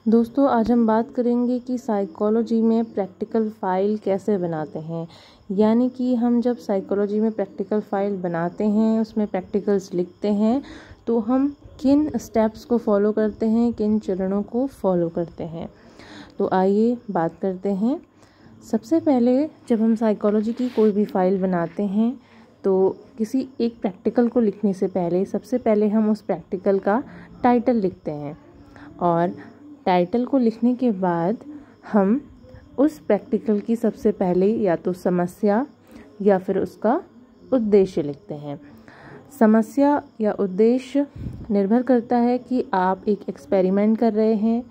दोस्तों, आज हम बात करेंगे कि साइकोलॉजी में प्रैक्टिकल फ़ाइल कैसे बनाते हैं। यानी कि हम जब साइकोलॉजी में प्रैक्टिकल फ़ाइल बनाते हैं, उसमें प्रैक्टिकल्स लिखते हैं, तो हम किन स्टेप्स को फॉलो करते हैं, किन चरणों को फॉलो करते हैं। तो आइए बात करते हैं। सबसे पहले जब हम साइकोलॉजी की कोई भी फ़ाइल बनाते हैं, तो किसी एक प्रैक्टिकल को लिखने से पहले सबसे पहले हम उस प्रैक्टिकल का टाइटल लिखते हैं, और टाइटल को लिखने के बाद हम उस प्रैक्टिकल की सबसे पहले या तो समस्या या फिर उसका उद्देश्य लिखते हैं। समस्या या उद्देश्य निर्भर करता है कि आप एक एक्सपेरिमेंट कर रहे हैं,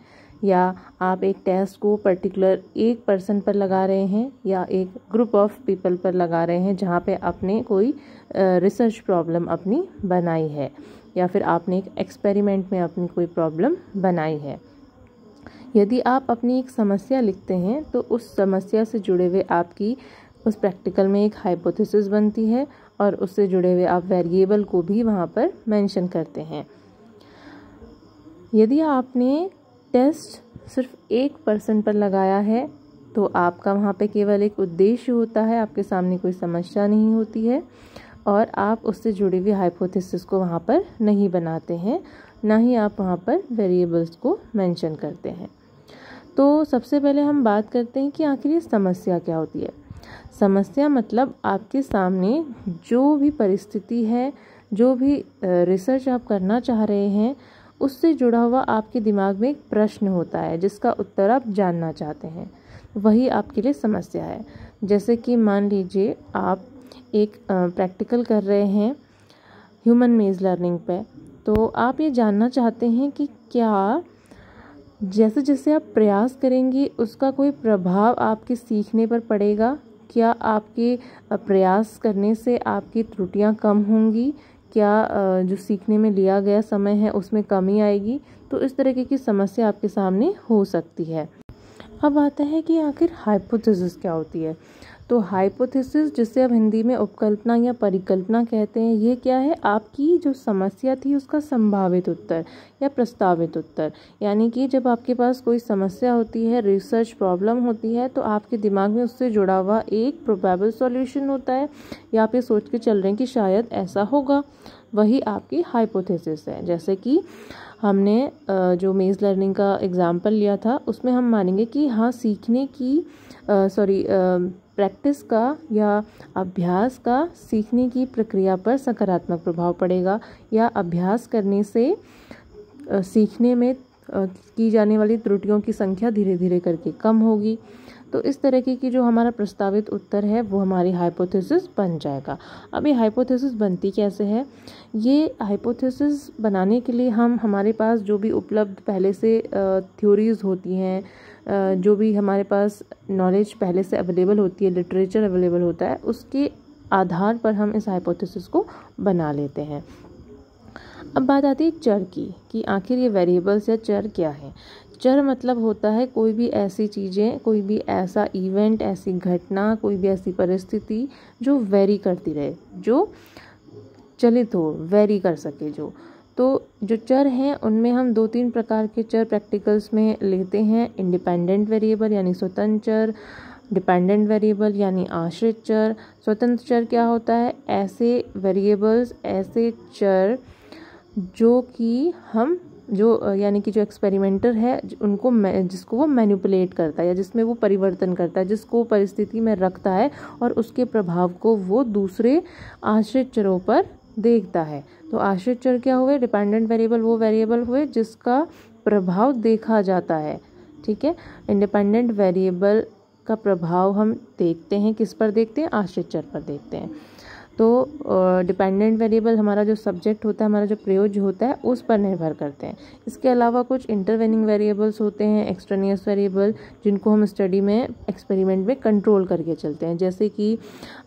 या आप एक टेस्ट को पर्टिकुलर एक पर्सन पर लगा रहे हैं, या एक ग्रुप ऑफ पीपल पर लगा रहे हैं जहाँ पे आपने कोई रिसर्च प्रॉब्लम अपनी बनाई है, या फिर आपने एक एक्सपेरिमेंट में अपनी कोई प्रॉब्लम बनाई है। यदि आप अपनी एक समस्या लिखते हैं तो उस समस्या से जुड़े हुए आपकी उस प्रैक्टिकल में एक हाइपोथेसिस बनती है, और उससे जुड़े हुए आप वेरिएबल को भी वहाँ पर मेंशन करते हैं। यदि आपने टेस्ट सिर्फ एक पर्सन पर लगाया है तो आपका वहाँ पे केवल एक उद्देश्य होता है, आपके सामने कोई समस्या नहीं होती है, और आप उससे जुड़ी हुई हाइपोथेसिस को वहाँ पर नहीं बनाते हैं, ना ही आप वहाँ पर वेरिएबल्स को मेंशन करते हैं। तो सबसे पहले हम बात करते हैं कि आखिर ये समस्या क्या होती है। समस्या मतलब आपके सामने जो भी परिस्थिति है, जो भी रिसर्च आप करना चाह रहे हैं, उससे जुड़ा हुआ आपके दिमाग में एक प्रश्न होता है जिसका उत्तर आप जानना चाहते हैं, वही आपके लिए समस्या है। जैसे कि मान लीजिए आप एक प्रैक्टिकल कर रहे हैं ह्यूमन मेज़ लर्निंग पे, तो आप ये जानना चाहते हैं कि क्या जैसे जैसे आप प्रयास करेंगे उसका कोई प्रभाव आपके सीखने पर पड़ेगा। क्या आपके प्रयास करने से आपकी त्रुटियां कम होंगी, क्या जो सीखने में लिया गया समय है उसमें कमी आएगी। तो इस तरीके की समस्या आपके सामने हो सकती है। अब आता है कि आखिर हाइपोथेसिस क्या होती है। तो हाइपोथेसिस, जिसे अब हिंदी में उपकल्पना या परिकल्पना कहते हैं, ये क्या है? आपकी जो समस्या थी उसका संभावित उत्तर या प्रस्तावित उत्तर। यानी कि जब आपके पास कोई समस्या होती है, रिसर्च प्रॉब्लम होती है, तो आपके दिमाग में उससे जुड़ा हुआ एक प्रोबेबल सॉल्यूशन होता है, या आप ये सोच के चल रहे हैं कि शायद ऐसा होगा, वही आपकी हाइपोथेसिस है। जैसे कि हमने जो मेज़ लर्निंग का एग्जाम्पल लिया था, उसमें हम मानेंगे कि हाँ, सीखने की प्रैक्टिस का या अभ्यास का सीखने की प्रक्रिया पर सकारात्मक प्रभाव पड़ेगा, या अभ्यास करने से सीखने में की जाने वाली त्रुटियों की संख्या धीरे धीरे करके कम होगी। तो इस तरीके की जो हमारा प्रस्तावित उत्तर है वो हमारी हाइपोथेसिस बन जाएगा। अब ये हाइपोथेसिस बनती कैसे है? ये हाइपोथेसिस बनाने के लिए हम हमारे पास जो भी उपलब्ध पहले से थ्योरीज होती हैं, जो भी हमारे पास नॉलेज पहले से अवेलेबल होती है, लिटरेचर अवेलेबल होता है, उसके आधार पर हम इस हाइपोथेसिस को बना लेते हैं। अब बात आती है चर की, कि आखिर ये वेरिएबल्स या चर क्या है। चर मतलब होता है कोई भी ऐसी चीज़ें, कोई भी ऐसा इवेंट, ऐसी घटना, कोई भी ऐसी परिस्थिति जो वेरी करती रहे, जो चलित हो, वेरी कर सके जो। तो जो चर हैं उनमें हम 2-3 प्रकार के चर प्रैक्टिकल्स में लेते हैं। इंडिपेंडेंट वेरिएबल यानी स्वतंत्र चर, डिपेंडेंट वेरिएबल यानी आश्रित चर। स्वतंत्र चर क्या होता है? ऐसे वेरिएबल्स, ऐसे चर जो कि हम यानी कि जो एक्सपेरिमेंटर है उनको जिसको वो मैनिपुलेट करता है, या जिसमें वो परिवर्तन करता है, जिसको परिस्थिति में रखता है और उसके प्रभाव को वो दूसरे आश्रित चरों पर देखता है। तो आश्रित चर क्या हुए? डिपेंडेंट वेरिएबल वो वेरिएबल हुए जिसका प्रभाव देखा जाता है। ठीक है, इंडिपेंडेंट वेरिएबल का प्रभाव हम देखते हैं, किस पर देखते हैं? आश्रित चर पर देखते हैं। तो डिपेंडेंट वेरिएबल हमारा जो सब्जेक्ट होता है, हमारा जो प्रयोज्य होता है, उस पर निर्भर करते हैं। इसके अलावा कुछ इंटरवेनिंग वेरिएबल्स होते हैं, एक्सट्रेनियस वेरिएबल, जिनको हम स्टडी में, एक्सपेरिमेंट में कंट्रोल करके चलते हैं। जैसे कि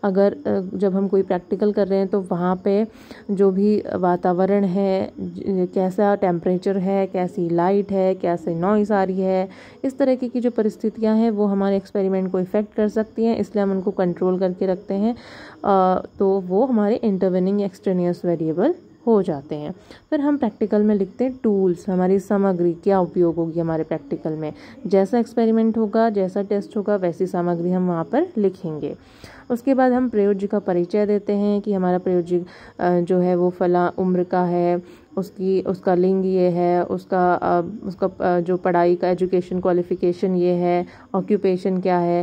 अगर जब हम कोई प्रैक्टिकल कर रहे हैं तो वहाँ पे जो भी वातावरण है, कैसा टेम्परेचर है, कैसी लाइट है, कैसे नॉइज़ आ रही है, इस तरह की जो परिस्थितियाँ हैं वो हमारे एक्सपेरिमेंट को इफ़ेक्ट कर सकती हैं, इसलिए हम उनको कंट्रोल करके रखते हैं। तो वो हमारे इंटरवेनिंग एक्सट्रेनियस वेरिएबल हो जाते हैं। फिर हम प्रैक्टिकल में लिखते हैं टूल्स, हमारी सामग्री क्या उपयोग होगी हमारे प्रैक्टिकल में। जैसा एक्सपेरिमेंट होगा, जैसा टेस्ट होगा, वैसी सामग्री हम वहाँ पर लिखेंगे। उसके बाद हम प्रयोज्य का परिचय देते हैं कि हमारा प्रयोज्य जो है वो फला उम्र का है, उसका लिंग ये है, उसका जो पढ़ाई का एजुकेशन क्वालिफिकेशन ये है, ऑक्यूपेशन क्या है,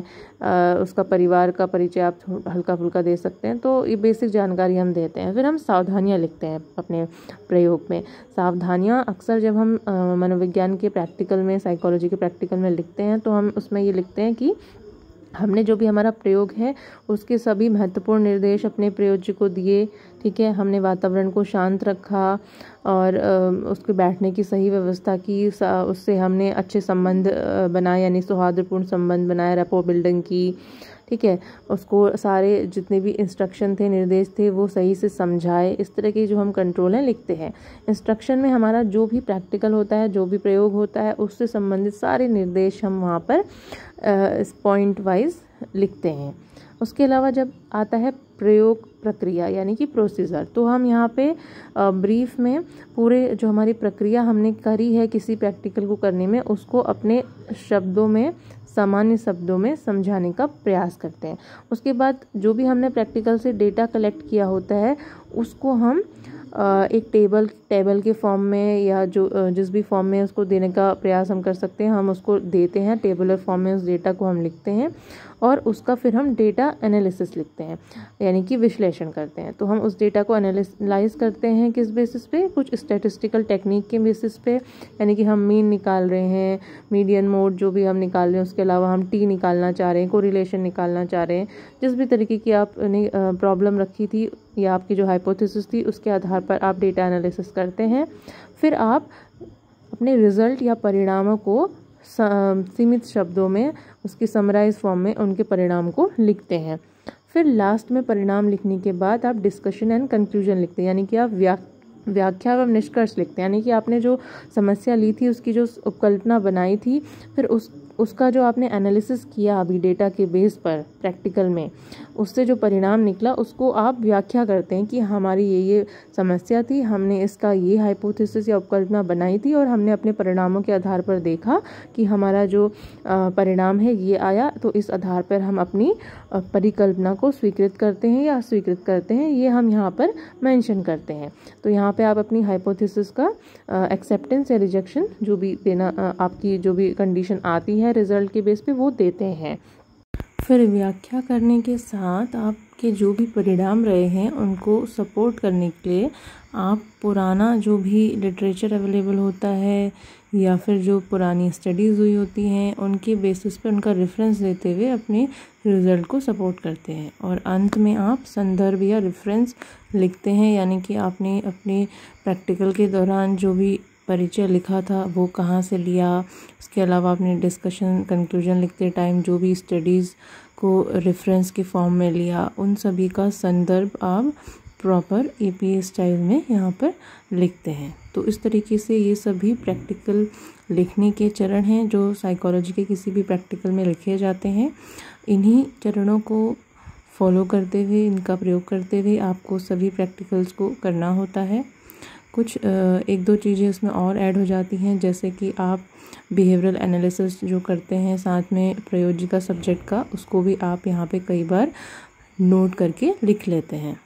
उसका परिवार का परिचय आप हल्का फुल्का दे सकते हैं। तो ये बेसिक जानकारी हम देते हैं। फिर हम सावधानियाँ लिखते हैं अपने प्रयोग में। सावधानियाँ अक्सर जब हम मनोविज्ञान के प्रैक्टिकल में, साइकोलॉजी के प्रैक्टिकल में लिखते हैं तो हम उसमें ये लिखते हैं कि हमने जो भी हमारा प्रयोग है उसके सभी महत्वपूर्ण निर्देश अपने प्रयोज्य को दिए, ठीक है। हमने वातावरण को शांत रखा और उसके बैठने की सही व्यवस्था की, उससे हमने अच्छे संबंध बनाए, यानी सौहार्दपूर्ण संबंध बनाए, रेपो बिल्डिंग की, ठीक है। उसको सारे जितने भी इंस्ट्रक्शन थे, निर्देश थे, वो सही से समझाए। इस तरह की जो हम कंट्रोल हैं लिखते हैं। इंस्ट्रक्शन में हमारा जो भी प्रैक्टिकल होता है, जो भी प्रयोग होता है, उससे संबंधित सारे निर्देश हम वहाँ पर पॉइंट वाइज लिखते हैं। उसके अलावा जब आता है प्रयोग प्रक्रिया यानी कि प्रोसीजर, तो हम यहाँ पे ब्रीफ में पूरे जो हमारी प्रक्रिया हमने करी है किसी प्रैक्टिकल को करने में, उसको अपने शब्दों में, सामान्य शब्दों में समझाने का प्रयास करते हैं। उसके बाद जो भी हमने प्रैक्टिकल से डेटा कलेक्ट किया होता है उसको हम एक टेबल के फॉर्म में या जो जिस भी फॉर्म में उसको देने का प्रयास हम कर सकते हैं, हम उसको देते हैं। टेबुलर फॉर्म में उस डेटा को हम लिखते हैं और उसका फिर हम डेटा एनालिसिस लिखते हैं, यानी कि विश्लेषण करते हैं। तो हम उस डेटा को एनालाइज करते हैं किस बेसिस पे, कुछ स्टैटिस्टिकल टेक्निक के बेसिस पे, यानी कि हम मीन निकाल रहे हैं, मीडियन मोड जो भी हम निकाल रहे हैं, उसके अलावा हम टी निकालना चाह रहे हैं, कोरिलेशन निकालना चाह रहे हैं। जिस भी तरीके की आपने प्रॉब्लम रखी थी या आपकी जो हाइपोथेसिस थी उसके आधार पर आप डेटा एनालिसिस करते हैं। फिर आप अपने रिजल्ट या परिणामों को सीमित शब्दों में, उसकी समराइज फॉर्म में उनके परिणाम को लिखते हैं। फिर लास्ट में परिणाम लिखने के बाद आप डिस्कशन एंड कंक्लूजन लिखते हैं, यानी कि आप व्याख्या एवं निष्कर्ष लिखते हैं, यानी कि आपने जो समस्या ली थी उसकी जो उपकल्पना बनाई थी, फिर उसका जो आपने एनालिसिस किया अभी डेटा के बेस पर प्रैक्टिकल में, उससे जो परिणाम निकला उसको आप व्याख्या करते हैं कि हमारी ये समस्या थी, हमने इसका ये हाइपोथेसिस या उपकल्पना बनाई थी और हमने अपने परिणामों के आधार पर देखा कि हमारा जो परिणाम है ये आया। तो इस आधार पर हम अपनी परिकल्पना को स्वीकृत करते हैं या अस्वीकृत करते हैं, ये हम यहाँ पर मेंशन करते हैं। तो यहाँ पे आप अपनी हाइपोथेसिस का एक्सेप्टेंस या रिजेक्शन जो भी देना, आपकी जो भी कंडीशन आती है रिजल्ट के बेस पे, वो देते हैं। फिर व्याख्या करने के साथ आपके जो भी परिणाम रहे हैं उनको सपोर्ट करने के लिए आप पुराना जो भी लिटरेचर अवेलेबल होता है या फिर जो पुरानी स्टडीज़ हुई होती हैं उनके बेसिस पे उनका रेफरेंस देते हुए अपने रिज़ल्ट को सपोर्ट करते हैं। और अंत में आप संदर्भ या रेफरेंस लिखते हैं, यानी कि आपने अपने प्रैक्टिकल के दौरान जो भी परिचय लिखा था वो कहाँ से लिया। उसके अलावा आपने डिस्कशन कंक्लूजन लिखते टाइम जो भी स्टडीज़ को रेफरेंस के फॉर्म में लिया, उन सभी का संदर्भ आप प्रॉपर APA स्टाइल में यहाँ पर लिखते हैं। तो इस तरीके से ये सभी प्रैक्टिकल लिखने के चरण हैं जो साइकोलॉजी के किसी भी प्रैक्टिकल में लिखे जाते हैं। इन्हीं चरणों को फॉलो करते हुए, इनका प्रयोग करते हुए आपको सभी प्रैक्टिकल्स को करना होता है। कुछ एक दो चीज़ें इसमें और ऐड हो जाती हैं, जैसे कि आप बिहेवियरल एनालिसिस जो करते हैं साथ में प्रयोज्य का सब्जेक्ट का, उसको भी आप यहाँ पे कई बार नोट करके लिख लेते हैं।